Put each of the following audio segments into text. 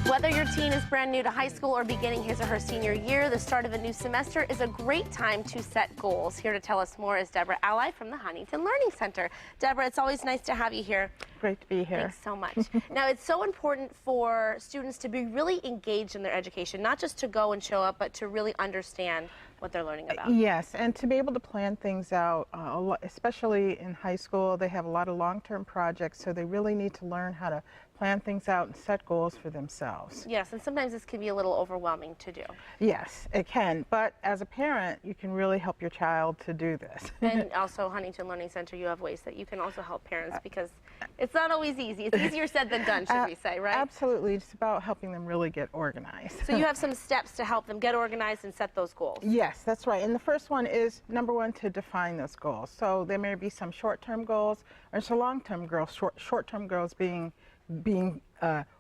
Whether your teen is brand new to high school or beginning his or her senior year, the start of a new semester is a great time to set goals. Here to tell us more is Deborah Ally from the Huntington Learning Center. Deborah, it's always nice to have you here. Great to be here. Thanks so much. Now, it's so important for students to be really engaged in their education, not just to go and show up, but to really understand what they're learning about. Yes, and to be able to plan things out, especially in high school, they have a lot of long-term projects, so they really need to learn how to plan things out and set goals for themselves. Yes, and sometimes this can be a little overwhelming to do. Yes, it can, but as a parent, you can really help your child to do this. And also, Huntington Learning Center, you have ways that you can also help parents, because it's not always easy. It's easier said than done, should we say, right? Absolutely. It's about helping them really get organized. So you have some steps to help them get organized and set those goals. Yes, that's right. And the first one is, number one, to define those goals. So there may be some short-term goals or some long-term goals. Short-term goals being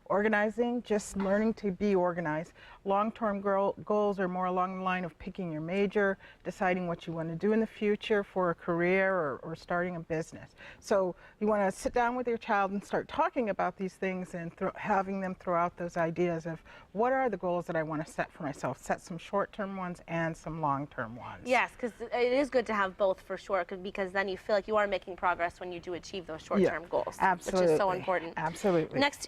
organizing, just learning to be organized. Long-term goals are more along the line of picking your major, deciding what you want to do in the future for a career or starting a business. So you want to sit down with your child and start talking about these things and having them throw out those ideas of what are the goals that I want to set for myself. Set some short-term ones and some long-term ones. Yes, because it is good to have both for sure, because then you feel like you are making progress when you do achieve those short-term goals. Absolutely. Which is so important. Absolutely. Next,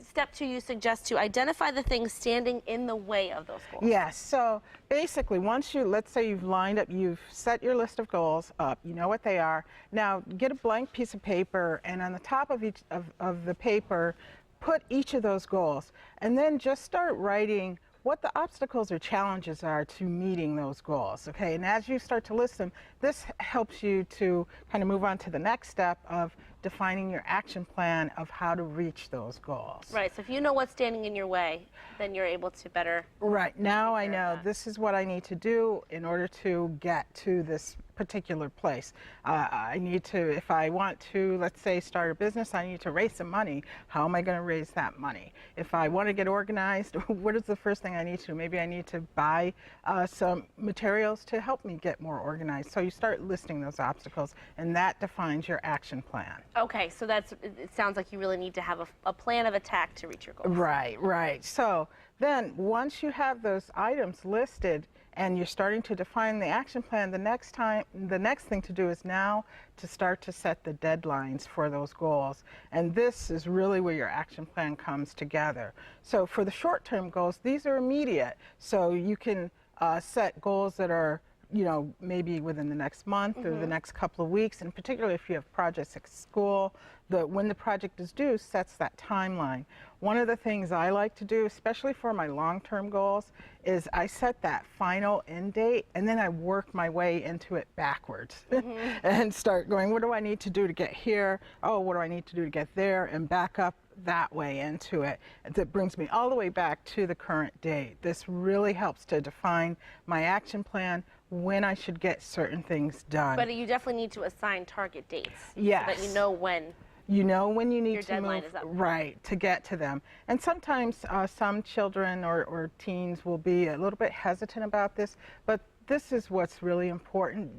step 2, you suggest to identify the things standing in the way of those goals. Yes, so basically once let's say you've set your list of goals up, you know what they are. Now get a blank piece of paper, and on the top of each of the paper, put each of those goals, and then just start writing what the obstacles or challenges are to meeting those goals, okay? And as you start to list them, this helps you to kind of move on to the next step of defining your action plan of how to reach those goals. Right, so if you know what's standing in your way, then you're able to better... Right, now I know this is what I need to do in order to get to this particular place. I need to, if I want to, let's say, start a business, I need to raise some money. How am I going to raise that money? If I want to get organized, what is the first thing I need to do? Maybe I need to buy some materials to help me get more organized. So you start listing those obstacles, and that defines your action plan. Okay, so it sounds like you really need to have a plan of attack to reach your goals. Right, right. So then once you have those items listed and you're starting to define the action plan, the next thing to do is now to start to set the deadlines for those goals. And this is really where your action plan comes together. So for the short-term goals, these are immediate. So you can set goals that are, you know, maybe within the next month or the next couple of weeks, and particularly if you have projects at school, when the project is due sets that timeline. One of the things I like to do, especially for my long-term goals, is I set that final end date, and then I work my way into it backwards and start going, what do I need to do to get here? Oh, what do I need to do to get there? And back up that way into it. That brings me all the way back to the current date. This really helps to define my action plan, when I should get certain things done. But you definitely need to assign target dates. Yes. So that you know when. You know when you need your to deadline move, is up. right, to get to them. And sometimes some children or teens will be a little bit hesitant about this, but this is what's really important.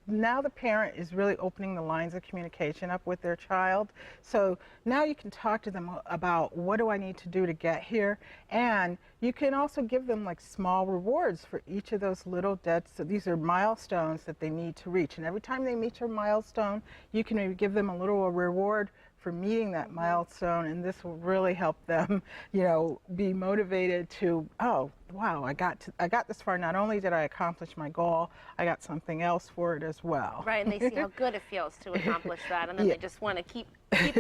Now the parent is really opening the lines of communication up with their child. So now you can talk to them about what do I need to do to get here, and you can also give them like small rewards for each of those little so these are milestones that they need to reach, and every time they meet your milestone, you can maybe give them a little reward for meeting that milestone, and this will really help them, you know, be motivated to, oh, wow, I got this far. Not only did I accomplish my goal, I got something else for it as well. Right, and they see how good it feels to accomplish that, and then they just want to keep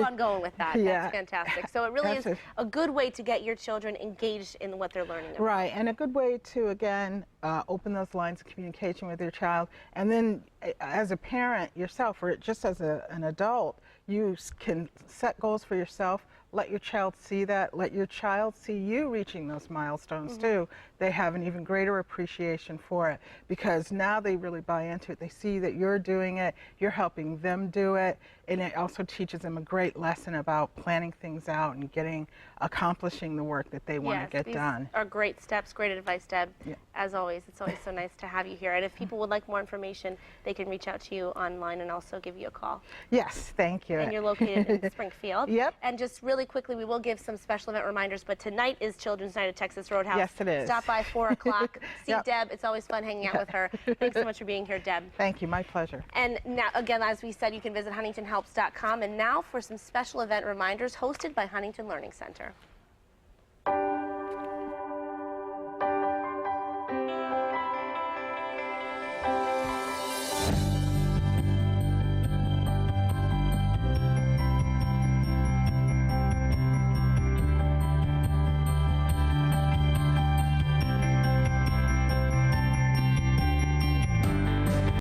on going with that. That's fantastic. So it really is a good way to get your children engaged in what they're learning about. Right, and a good way to, again, open those lines of communication with your child. And then as a parent yourself, or just as an adult, you can set goals for yourself, let your child see that, let your child see you reaching those milestones too. They have an even greater appreciation for it, because now they really buy into it. They see that you're doing it, you're helping them do it. and it also teaches them a great lesson about planning things out and accomplishing the work that they want to get done. These are great steps, great advice, Deb. Yeah. As always, it's always so nice to have you here. And if people would like more information, they can reach out to you online and also give you a call. Yes, thank you. And you're located in Springfield. Yep. And just really quickly, we will give some special event reminders, but tonight is Children's Night at Texas Roadhouse. Yes, it is. Stop by 4 o'clock. See Yep. Deb. It's always fun hanging out with her. Thanks so much for being here, Deb. Thank you. My pleasure. And now, again, as we said, you can visit huntingtonhelps.com. And now for some special event reminders hosted by Huntington Learning Center.